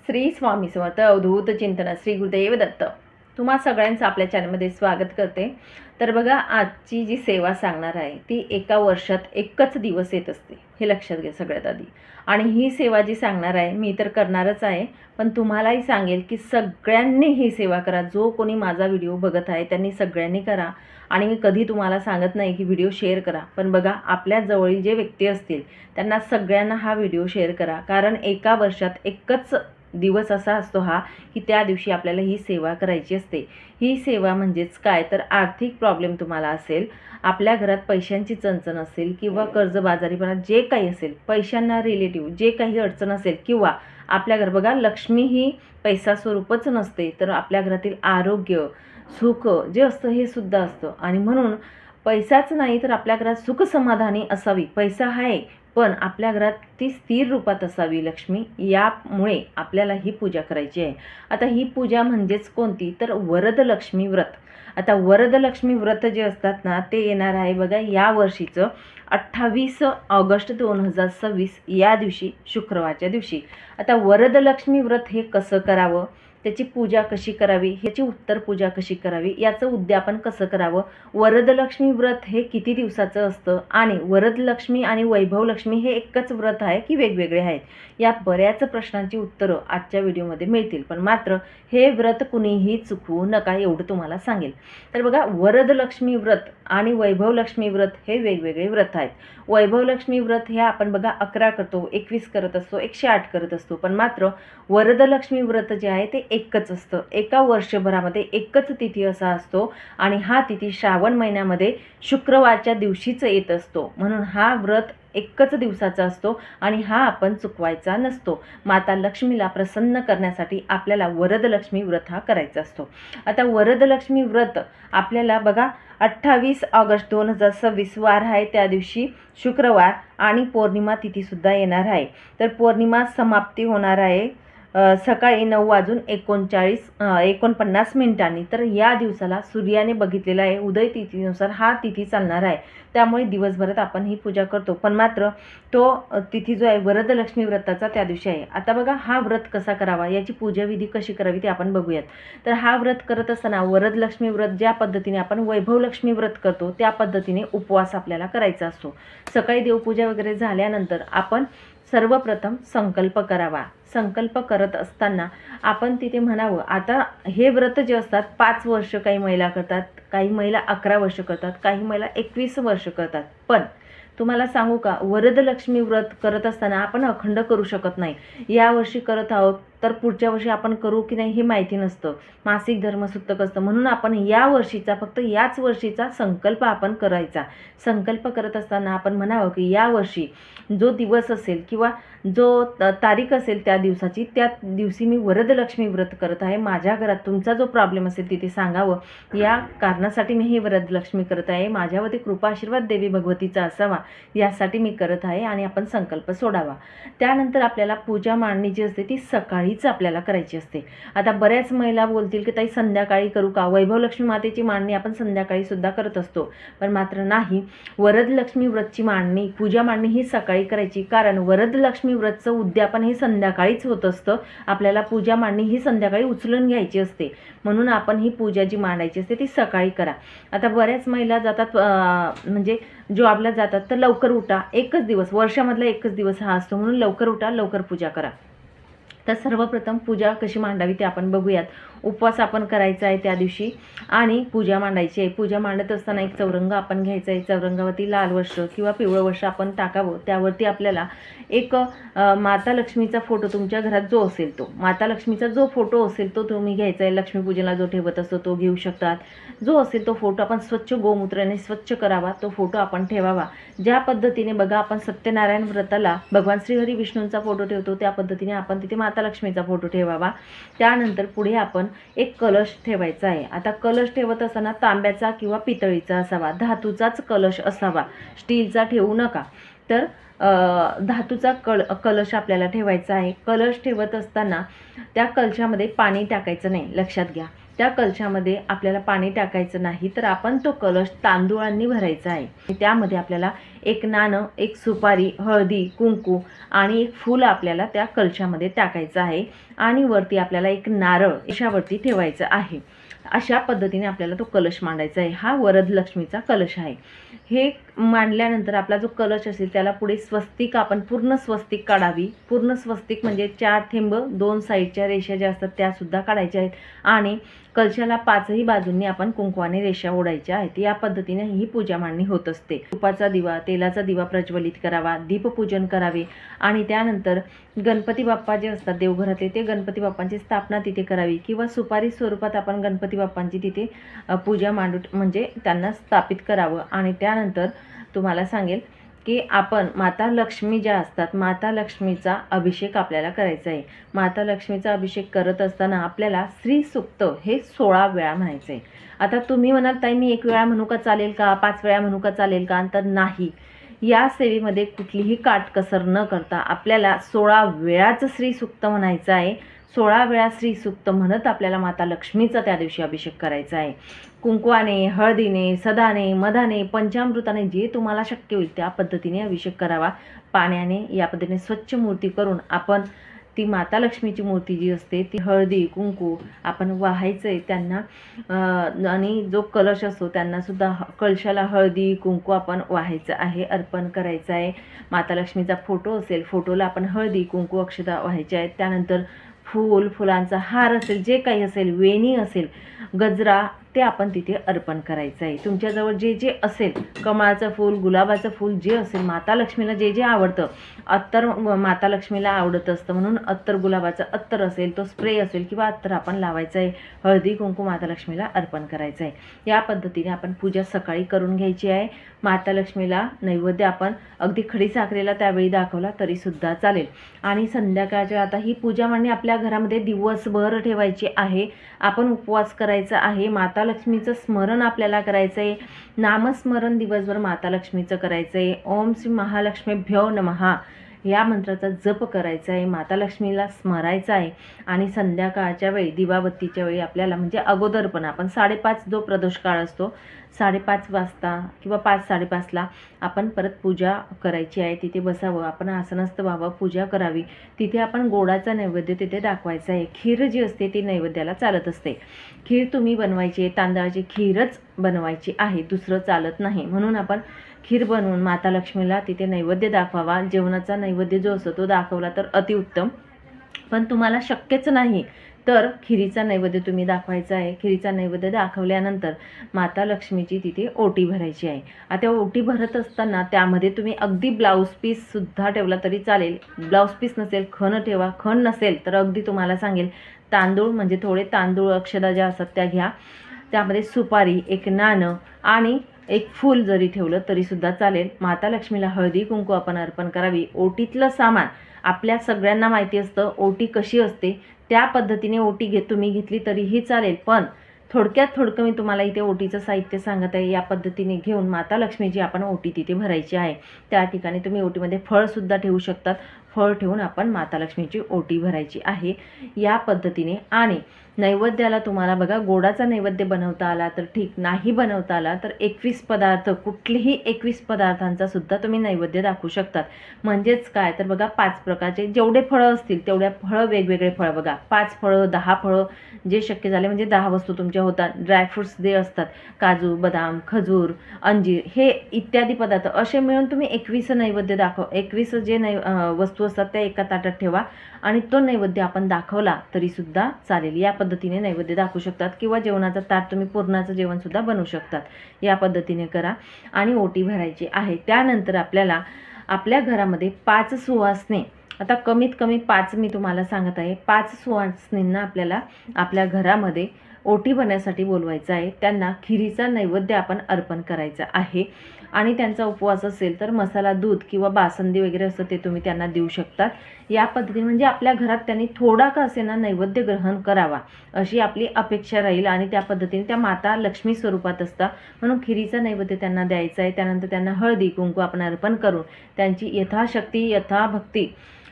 श्री स्वामी समर्थ अवधूत चिंतन श्री गुरुदेव दत्त. तुम्हा सगळ्यांचं आपल्या चॅनलमध्ये स्वागत करते. तर बघा, आजची जी सेवा सांगणार आहे ती एका वर्षात एकच दिवस येत असते, हे लक्षात घ्या सगळ्यात आधी. आणि ही सेवा जी सांगणार आहे मी तर करणारच आहे, पण तुम्हालाही सांगेल की सगळ्यांनी ही सेवा करा. जो कोणी माझा व्हिडिओ बघत आहे त्यांनी सगळ्यांनी करा. आणि मी कधी तुम्हाला सांगत नाही की व्हिडिओ शेअर करा, पण बघा आपल्या जवळील जे व्यक्ती असतील त्यांना सगळ्यांना हा व्हिडिओ शेअर करा. कारण एका वर्षात एकच दिवस असा असतो हा की त्या दिवशी आपल्याला ही सेवा करायची असते. ही सेवा म्हणजेच काय तर आर्थिक प्रॉब्लेम तुम्हाला असेल, आपल्या घरात पैशांची चणचण असेल किंवा कर्जबाजारीपणा जे काही असेल, पैशांना रिलेटिव्ह जे काही अडचण असेल, किंवा आपल्या घर बघा लक्ष्मी ही पैसा स्वरूपच नसते, तर आपल्या घरातील आरोग्य सुख जे असतं हे सुद्धा असतं. आणि म्हणून पैसाच नाही तर आपल्या घरात सुख समाधानी असावी. पैसा आहे पण आपल्या घरात ती स्थिर रूपात असावी लक्ष्मी, यामुळे आपल्याला ही पूजा करायची आहे. आता ही पूजा म्हणजेच कोणती तर वरदलक्ष्मी व्रत. आता वरदलक्ष्मी व्रत जे असतात ना ते येणार आहे बघा या वर्षीचं 28 ऑगस्ट 2026 या दिवशी, शुक्रवारच्या दिवशी. आता वरदलक्ष्मी व्रत हे कसं करावं, त्याची पूजा कशी करावी, ह्याची उत्तर पूजा कशी करावी, याचं उद्यापन कसं करावं, वरदलक्ष्मी व्रत हे किती दिवसाचं असतं, आणि वरदलक्ष्मी आणि वैभवलक्ष्मी हे एकच व्रत आहे की वेगवेगळे आहेत, या बऱ्याच प्रश्नांची उत्तरं आजच्या व्हिडिओमध्ये मिळतील. पण मात्र हे व्रत कुणीही चुकवू नका एवढं तुम्हाला सांगेल. तर बघा, वरदलक्ष्मी व्रत आणि वैभवलक्ष्मी व्रत हे वेगवेगळे व्रत आहेत. वैभवलक्ष्मी व्रत हे आपण बघा 11 करतो, 21 करत असतो, 108 करत असतो. पण मात्र वरदलक्ष्मी व्रत जे आहे ते एकच असतं. एका वर्षभरामध्ये एकच तिथी असा असतो, आणि हा तिथी श्रावण महिन्यामध्ये शुक्रवारच्या दिवशीच येत असतो. म्हणून हा व्रत एकच दिवसाचा असतो आणि हा आपण चुकवायचा नसतो. माता लक्ष्मीला प्रसन्न करण्यासाठी आपल्याला वरदलक्ष्मी व्रत हा करायचा असतो. आता वरदलक्ष्मी व्रत आपल्याला बघा 28 ऑगस्ट 2026 वार आहे, त्या दिवशी शुक्रवार, आणि पौर्णिमा तिथीसुद्धा येणार आहे. तर पौर्णिमा समाप्ती होणार आहे सकाळी 9:49 तर या दिवसाला सूर्याने बघितलेला आहे, उदय तिथीनुसार हा तिथी चालणार आहे. त्यामुळे दिवसभरात आपण ही पूजा करतो. पण मात्र तो तिथी जो आहे वरदलक्ष्मी व्रताचा त्या दिवशी आहे. आता बघा, हा व्रत कसा करावा, याची पूजाविधी कशी करावी ते आपण बघूयात. तर हा व्रत करत असताना वरदलक्ष्मी व्रत ज्या पद्धतीने आपण वैभवलक्ष्मी व्रत करतो त्या पद्धतीने उपवास आपल्याला करायचा असतो. सकाळी देवपूजा वगैरे झाल्यानंतर आपण सर्वप्रथम संकल्प करावा. संकल्प करत असताना आपण तिथे म्हणावं, आता हे व्रत जे असतात 5 वर्ष काही महिला करतात, काही महिला 11 वर्ष करतात, काही महिला 21 वर्ष करतात. पण तुम्हाला सांगू का, वरदलक्ष्मी व्रत करत असताना आपण अखंड करू शकत नाही. या वर्षी करत आहोत तर पुढच्या वर्षी आपण करू की नाही हे माहिती नसतं, मासिक धर्मसूतक असतं. म्हणून आपण या वर्षीचा, फक्त याच वर्षीचा संकल्प आपण करायचा. संकल्प करत असताना आपण म्हणावं की या वर्षी जो दिवस असेल किंवा जो तारीख असेल त्या दिवसाची, त्या दिवशी मी वरदलक्ष्मी व्रत करत आहे. माझ्या घरात तुमचा जो प्रॉब्लेम असेल तिथे सांगावं, या कारणासाठी मी हे वरदलक्ष्मी करत आहे, माझ्यावरती कृपा आशीर्वाद देवी भगवतीचा असावा यासाठी मी करत आहे, आणि आपण संकल्प सोडावा. त्यानंतर आपल्याला पूजा मांडणी जी असते ती सकाळीच आपल्याला करायची असते. आता बऱ्याच महिला बोलतील की ताई संध्याकाळी करू का, वैभवलक्ष्मी मातेची मांडणी आपण संध्याकाळी सुद्धा करत असतो. पण मात्र नाही, वरदलक्ष्मी व्रतची मांडणी, पूजा मांडणी ही सकाळी करायची. कारण वरदलक्ष्मी व्रतचं उद्यापन हे संध्याकाळीच होत असतं. आपल्याला पूजा मांडणी ही संध्याकाळी उचलून घ्यायची असते. म्हणून आपण ही पूजा जी मांडायची असते ती सकाळी करा. आता बऱ्याच महिला जातात म्हणजे जॉबला जातात, तर लवकर उठा. एकच दिवस, वर्षामधला एकच दिवस हा असतो, म्हणून लवकर उठा, लवकर पूजा करा. तर सर्वप्रथम पूजा कशी मांडावी ते आपण बघूयात. उपवास आपण करायचा आहे त्या दिवशी आणि पूजा मांडायची आहे. पूजा मांडत असताना एक चौरंग आपण घ्यायचा आहे. चौरंगावरती लाल वस्त्र किंवा पिवळं वस्त्र आपण टाकावं. त्यावरती आपल्याला एक माता लक्ष्मीचा फोटो, तुमच्या घरात जो असेल तो माता लक्ष्मीचा जो फोटो असेल तो तुम्ही घ्यायचा आहे. लक्ष्मीपूजनाला जो ठेवत असतो तो घेऊ शकतात. जो असेल तो फोटो आपण स्वच्छ गोमूत्राने स्वच्छ करावा, तो फोटो आपण ठेवावा. ज्या पद्धतीने बघा आपण सत्यनारायण व्रताला भगवान श्रीहरी विष्णूंचा फोटो ठेवतो त्या पद्धतीने आपण तिथे माता लक्ष्मीचा फोटो ठेवावा. त्यानंतर पुढे आपण एक कलश ठेवायचा आहे. आता कलश ठेवत असताना तांब्याचा किंवा पितळीचा असावा, धातूचाच कलश असावा, स्टीलचा ठेवू नका. तर धातूचा कलश आपल्याला ठेवायचा आहे. कलश ठेवत असताना त्या कलशामध्ये पाणी टाकायचं नाही, लक्षात घ्या. त्या कलशामध्ये आपल्याला पाणी टाकायचं नाही, तर आपण तो कलश तांदूळांनी भरायचा आहे. त्यामध्ये आपल्याला एक नाणं, एक सुपारी, हळदी, कुंकू आणि एक फूल आपल्याला त्या कलशामध्ये टाकायचं आहे आणि वरती आपल्याला एक नारळ कलशावरती ठेवायचं आहे. अशा पद्धतीने आपल्याला तो कलश मांडायचा आहे. हा वरदलक्ष्मीचा कलश आहे. हे मांडल्यानंतर आपला जो कलश असेल त्याला पुढे स्वस्तिक, आपण पूर्ण स्वस्तिक काढावी. पूर्ण स्वस्तिक म्हणजे 4 थेंब 2 साईडच्या रेषा ज्या असतात त्या सुद्धा काढायच्या आहेत आणि कलशाला 5ही बाजूंनी आपण कुंकवाने रेषा ओढायच्या आहेत. या पद्धतीने ही पूजा मांडणी होत असते. तुपाचा दिवा, तेलाचा दिवा प्रज्वलित करावा, दीपपूजन करावे आणि त्यानंतर गणपती बाप्पा जे असतात देवघरातले, ते गणपती बाप्पांची स्थापना तिथे करावी किंवा सुपारी स्वरूपात आपण गणपती बाप्पांची तिथे पूजा मांडू म्हणजे त्यांना स्थापित करावं. आणि त्यानंतर तुम्हाला सांगेल की आपण माता लक्ष्मी ज्या असतात, माता लक्ष्मीचा अभिषेक आपल्याला करायचा आहे. माता लक्ष्मीचा अभिषेक करत असताना आपल्याला श्री सूक्त हे 16 वेळा म्हणायचं आहे. आता तुम्ही म्हणाल ताई मी 1 वेळा म्हणू का चालेल का, 5 वेळा म्हणू का चालेल का, तर नाही. या सेवेमध्ये कुठलीही काटकसर न करता आपल्याला 16 वेळाच श्री सूक्त म्हणायचं आहे. 16 वेळा श्री सूक्त म्हणत आपल्याला माता लक्ष्मीचा त्या दिवशी अभिषेक करायचा आहे. कुंकवाने, हळदीने, सदाने, मधाने, पंचामृताने जे तुम्हाला शक्य होईल त्या पद्धतीने अभिषेक करावा. पाण्याने या पद्धतीने स्वच्छ मूर्ती करून आपण ती माता लक्ष्मीची मूर्ती जी असते ती हळदी कुंकू आपण वाहायचं आहे त्यांना. आणि जो कलश असतो त्यांनासुद्धा कलशाला हळदी कुंकू आपण वाहायचं आहे, अर्पण करायचं आहे. माता लक्ष्मीचा फोटो असेल, फोटोला आपण हळदी कुंकू अक्षता वाहायच्या आहेत. त्यानंतर फुलांचा हार असेल, जे काही असेल, वेणी असेल, गजरा, ते आपण तिथे अर्पण करायचं आहे. तुमच्याजवळ जे जे असेल, कमळाचं फूल, गुलाबाचं फूल जे असेल, माता लक्ष्मीला जे जे आवडतं, अत्तर माता लक्ष्मीला आवडत असतं म्हणून अत्तर, गुलाबाचं अत्तर असेल, तो स्प्रे असेल किंवा अत्तर आपण लावायचं आहे. हळदी कुंकू माता लक्ष्मीला अर्पण करायचं आहे. या पद्धतीने आपण पूजा सकाळी करून घ्यायची आहे. माता लक्ष्मीला नैवेद्य आपण अगदी खडी साखरेला त्यावेळी दाखवला तरीसुद्धा चालेल. आणि संध्याकाळच्या आता ही पूजा मांडणी आपल्या घरामध्ये दिवसभर ठेवायची आहे. आपण उपवास करायचा आहे. माता लक्ष्मीचं स्मरण आपल्याला करायचं आहे. नामस्मरण दिवसभर माता लक्ष्मीचं करायचं आहे. ओम श्री महालक्ष्मीभ्यो नमः या मंत्राचा जप करायचा आहे. माता लक्ष्मीला स्मरायचं आहे. आणि संध्याकाळच्या वेळी दिवाबत्तीच्या वेळी आपल्याला म्हणजे अगोदर पण आपण 5:30 जो प्रदोष काळ असतो 5:30 वाजता किंवा 5-5:30ला आपण परत पूजा करायची आहे. तिथे बसावं, आपण आसनस्थ व्हावं, पूजा करावी. तिथे आपण गोडाचा नैवेद्य तिथे दाखवायचा आहे. खीर जी असते ती नैवेद्याला चालत असते. खीर तुम्ही बनवायची आहे, तांदळाची खीरच बनवायची आहे, दुसरं चालत नाही. म्हणून आपण खीर बनवून माता लक्ष्मीला तिथे नैवेद्य दाखवावा. जेवणाचा नैवेद्य जो असतो तो दाखवला तर अतिउत्तम, पण तुम्हाला शक्यच नाही तर खिरीचा नैवेद्य तुम्ही दाखवायचा आहे. खिरीचा नैवेद्य दाखवल्यानंतर माता लक्ष्मीची तिथे ओटी भरायची आहे. आता ओटी भरत असताना त्यामध्ये तुम्ही अगदी ब्लाऊज पीससुद्धा ठेवला तरी चालेल. ब्लाऊज पीस नसेल खण ठेवा, खण नसेल तर अगदी तुम्हाला सांगेल तांदूळ म्हणजे थोडे तांदूळ अक्षदा ज्या असतात त्या घ्या. त्यामध्ये सुपारी, एक नाणं आणि एक फूल जरी ठेवलं तरीसुद्धा चालेल. माता लक्ष्मीला हळदी कुंकू आपण अर्पण करावी. ओटीतलं सामान आपल्या सगळ्यांना माहिती असतं ओटी कशी असते, त्या पद्धतीने ओटी तुम्ही घेतली तरीही चालेल. पण थोडक्यात मी तुम्हाला इथे ओटीचं साहित्य सांगत आहे. या पद्धतीने घेऊन माता लक्ष्मीची आपण ओटी तिथे भरायची आहे. त्या ठिकाणी तुम्ही ओटीमध्ये फळसुद्धा ठेवू शकतात. फळ ठेवून आपण माता लक्ष्मीची ओटी भरायची आहे या पद्धतीने. आणि नैवेद्याला तुम्हाला बघा गोडाचा नैवेद्य बनवता आला तर ठीक, नाही बनवता आला तर 21 पदार्थ, कुठलेही 21 पदार्थांचा सुद्धा तुम्ही नैवेद्य दाखवू शकतात. म्हणजेच काय तर बघा 5 प्रकारचे जेवढे फळं असतील तेवढ्या फळं, वेगवेगळे फळं बघा, 5 फळं 10 फळं जे शक्य झाले म्हणजे 10 वस्तू तुमच्या होतात. ड्रायफ्रूट्स जे असतात काजू, बदाम, खजूर, अंजीर हे इत्यादी पदार्थ असे मिळून तुम्ही 21 नैवेद्य 21 जे वस्तू असतात त्या एका ताटात ठेवा आणि तो नैवेद्य आपण दाखवला तरीसुद्धा चालेल. या पद्धतीने नैवेद्य दाखवू शकतात किंवा जेवणाचं ताट तुम्ही पूर्णाचं जेवणसुद्धा बनवू शकतात. या पद्धतीने करा आणि ओटी भरायची आहे. त्यानंतर आपल्याला आपल्या घरामध्ये 5 सुवासने, आता कमीत कमी 5 मी तुम्हाला सांगत आहे, 5 सुवासनींना आपल्याला आपल्या घरामध्ये ओटी भरण्यासाठी बोलवायचं आहे. त्यांना खिरीचा नैवेद्य आपण अर्पण करायचा आहे. आणि त्यांचा उपवास असेल तर मसाला दूध किंवा बासुंदी वगैरे असतं ते तुम्ही त्यांना देऊ शकतात. या पद्धतीने म्हणजे आपल्या घरात त्यांनी थोडा का असेना नैवेद्य ग्रहण करावा अशी आपली अपेक्षा राहील. आणि त्या पद्धतीने त्या माता लक्ष्मी स्वरूपात असतात म्हणून खिरीचा नैवेद्य त्यांना द्यायचा आहे. त्यानंतर त्यांना हळदी कुंकू आपण अर्पण करून त्यांची यथाशक्ती यथाभक्ती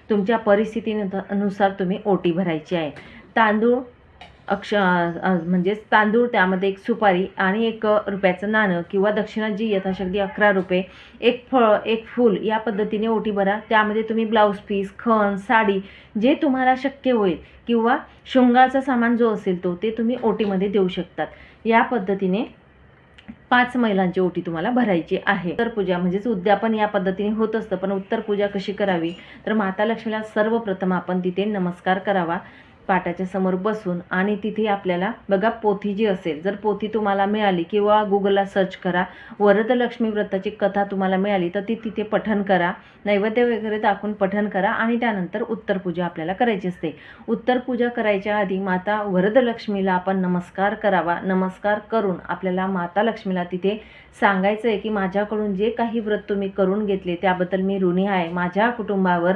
तुमच्या परिस्थितीनुसार तुम्ही ओटी भरायची आहे. तांदूळ म्हणजेच तांदूळ, त्यामध्ये एक सुपारी आणि ₹1 नाणं किंवा दक्षिणा जी यथाशक्ती ₹11, एक फळ, एक फूल या पद्धतीने ओटी भरा. त्यामध्ये तुम्ही ब्लाऊज पीस, खण, साडी जे तुम्हाला शक्य होईल किंवा शृंगारचा सामान जो असेल ते तुम्ही ओटीमध्ये देऊ शकतात. या पद्धतीने 5 महिलांची ओटी तुम्हाला भरायची आहे. उत्तर पूजा म्हणजेच उद्यापन या पद्धतीने होत असतं. पण उत्तर पूजा कशी करावी, तर माता लक्ष्मीला सर्वप्रथम आपण तिथे नमस्कार करावा पाटाच्या समोर बसून. आणि तिथे आपल्याला बघा पोथी जी असेल, जर पोथी तुम्हाला मिळाली किंवा गुगलला सर्च करा, वरदलक्ष्मी व्रताची कथा तुम्हाला मिळाली तर ती तिथे पठण करा, नैवेद्य वगैरे दाखवून पठण करा आणि त्यानंतर उत्तर पूजा आपल्याला करायची असते. उत्तर पूजा करायच्या आधी माता वरदलक्ष्मीला आपण नमस्कार करावा. नमस्कार करून आपल्याला माता लक्ष्मीला तिथे सांगायचं आहे की माझ्याकडून जे काही व्रत तुम्ही करून घेतले त्याबद्दल मी ऋणी आहे. माझ्या कुटुंबावर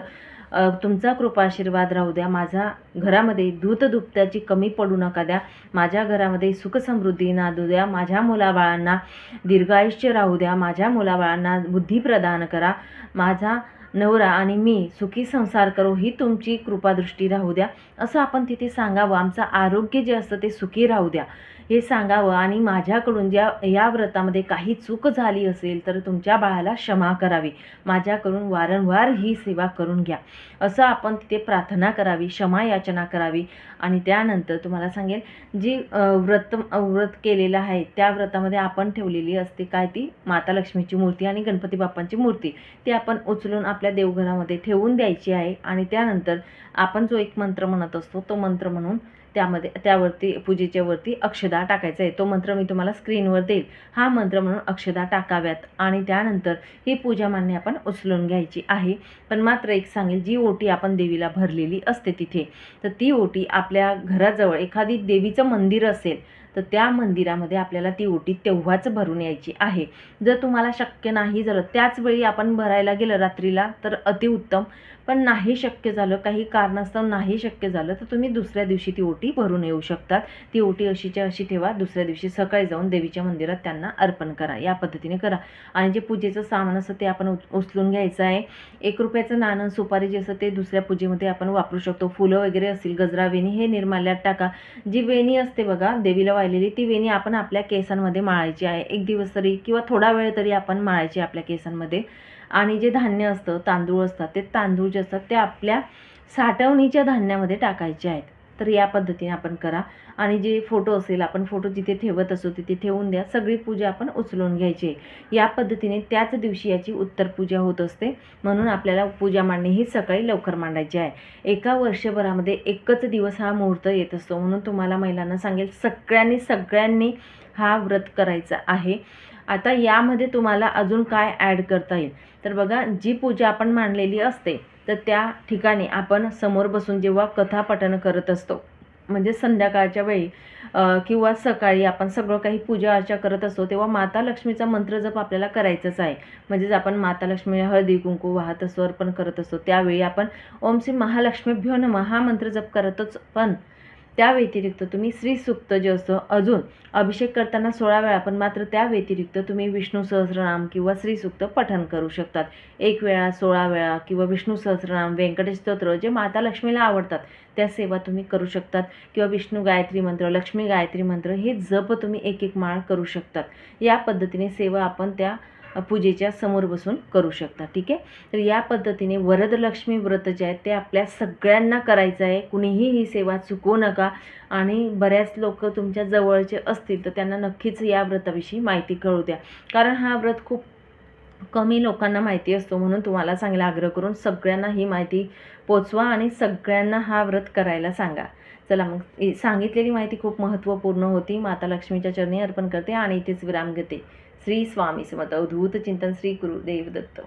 तुमचा कृपाशीर्वाद राहू द्या. माझ्या घरामध्ये धूतधुप्त्याची कमी पडू नका द्या. माझ्या घरामध्ये सुखसमृद्धी नांदू द्या. माझ्या मुलाबाळांना दीर्घायुष्य राहू द्या. माझ्या मुलाबाळांना बुद्धी प्रदान करा. माझा नवरा आणि मी सुखी संसार करो ही तुमची कृपादृष्टी राहू द्या, असं आपण तिथे सांगावं. आमचं आरोग्य जे असतं ते सुखी राहू द्या हे सांगावं. आणि माझ्याकडून या व्रतामध्ये काही चूक झाली असेल तर तुमच्या बाळाला क्षमा करावी. माझ्याकडून वारंवार ही सेवा करून घ्या, असं आपण तिथे प्रार्थना करावी, क्षमा याचना करावी. आणि त्यानंतर तुम्हाला सांगेल जी व्रत केलेलं आहे त्या व्रतामध्ये आपण ठेवलेली असते काय, ती माता लक्ष्मीची मूर्ती आणि गणपती बाप्पांची मूर्ती, ती आपण उचलून आपल्या देवघरामध्ये ठेवून द्यायची आहे. आणि त्यानंतर आपण जो एक मंत्र म्हणत असतो तो मंत्र म्हणून त्यावरती पूजेच्या वरती अक्षदा टाकायचा आहे. तो मंत्र मी तुम्हाला स्क्रीनवर देईल. हा मंत्र म्हणून अक्षदा टाकाव्यात आणि त्यानंतर ही पूजा मांडणी आपण उचलून घ्यायची आहे. पण मात्र एक सांगेल, जी ओटी आपण देवीला भरलेली असते तिथे, तर ती ओटी आपल्या घराजवळ एखादी देवीचं मंदिर असेल तर त्या मंदिरामध्ये आपल्याला ती ओटी तेव्हाच भरून यायची आहे. जर तुम्हाला शक्य नाही झालं त्याच वेळी आपण भरायला गेलं रात्रीला तर अतिउत्तम. पण नाही शक्य झालं, काही कारणास्तव नाही शक्य झालं तर तुम्ही दुसऱ्या दिवशी ती ओटी भरून येऊ शकतात. ती ओटी अशीच्या अशी ठेवा, दुसऱ्या दिवशी सकाळी जाऊन देवीच्या मंदिरात त्यांना अर्पण करा. या पद्धतीने करा. आणि जे पूजेचं सामान असतं ते आपण उचलून घ्यायचं आहे. ₹1 नाणं, सुपारी जे असतं ते दुसऱ्या पूजेमध्ये आपण वापरू शकतो. फुलं वगैरे असतील, गजरा, वेणी हे निर्माल्यात टाका. जी वेणी असते बघा देवीला वाहिलेली, ती वेणी आपण आपल्या केसांमध्ये माळायची आहे. एक दिवस तरी किंवा थोडा वेळ तरी आपण माळायची आपल्या केसांमध्ये. आणि जे धान्य असतं, तांदूळ असतात, ते तांदूळ जे असतात ते आपल्या साठवणीच्या धान्यामध्ये टाकायचे आहेत. तर या पद्धतीने आपण करा. आणि जे फोटो असेल, आपण फोटो जिथे ठेवत असतो तिथे ठेवून द्या. सगळी पूजा आपण उचलून घ्यायची आहे. या पद्धतीने त्याच दिवशी याची उत्तर पूजा होत असते. म्हणून आपल्याला पूजा मांडणी ही सकाळी लवकर मांडायची आहे. एका वर्षभरामध्ये एकच दिवस हा मुहूर्त येत असतो. म्हणून तुम्हाला महिलांना सांगेल, सगळ्यांनी हा व्रत करायचा आहे. आता यामध्ये तुम्हाला अजून काय ॲड करता येईल, तर बघा जी पूजा आपण मांडलेली असते तर त्या ठिकाणी आपण समोर बसून जेव्हा कथा पठण करत असतो, म्हणजे संध्याकाळच्या वेळी किंवा सकाळी आपण सगळं काही पूजा अर्चा करत असतो तेव्हा माता लक्ष्मीचा मंत्र जप आपल्याला करायचाच आहे. म्हणजेच आपण माता लक्ष्मी हळदी कुंकू वाहत असतो, अर्पण करत असतो, त्यावेळी आपण ओम श्री महालक्ष्मीभ्यो नमः हा मंत्र जप करतच. पण त्या व्यतिरिक्त तुम्ही श्री सूक्त जे असतं, अजून अभिषेक करताना 16 वेळा, पण मात्र त्या व्यतिरिक्त तुम्ही विष्णू सहस्रनाम किंवा श्री सूक्त पठण करू शकतात. 1 वेळा, 16 वेळा किंवा विष्णू सहस्रनाम, व्यंकटेश स्तोत्र जे माता लक्ष्मीला आवडतात त्या सेवा तुम्ही करू शकतात. किंवा विष्णू गायत्री मंत्र, लक्ष्मी गायत्री मंत्र हे जप तुम्ही एक माळ करू शकतात. या पद्धतीने सेवा आपण त्या पूजेच्या समोर बसून करू शकता. ठीक आहे. तर या पद्धतीने वरदलक्ष्मी व्रत जे आहे ते आपल्या सगळ्यांना करायचं आहे. कुणीही ही सेवा चुकवू नका. आणि बऱ्याच लोक तुमच्या जवळचे असतील तर त्यांना नक्कीच या व्रताविषयी माहिती कळू द्या. कारण हा व्रत खूप कमी लोकांना माहिती असतो. म्हणून तुम्हाला सांगायला आग्रह करून सगळ्यांना ही माहिती पोचवा आणि सगळ्यांना हा व्रत करायला सांगा. चला मग, सांगितलेली माहिती खूप महत्त्वपूर्ण होती. माता लक्ष्मीच्या चरणी अर्पण करते आणि इथेच विराम घेते. श्री स्वामी समर्थ. अवधूत चिंतन. श्री गुरुदेव दत्त.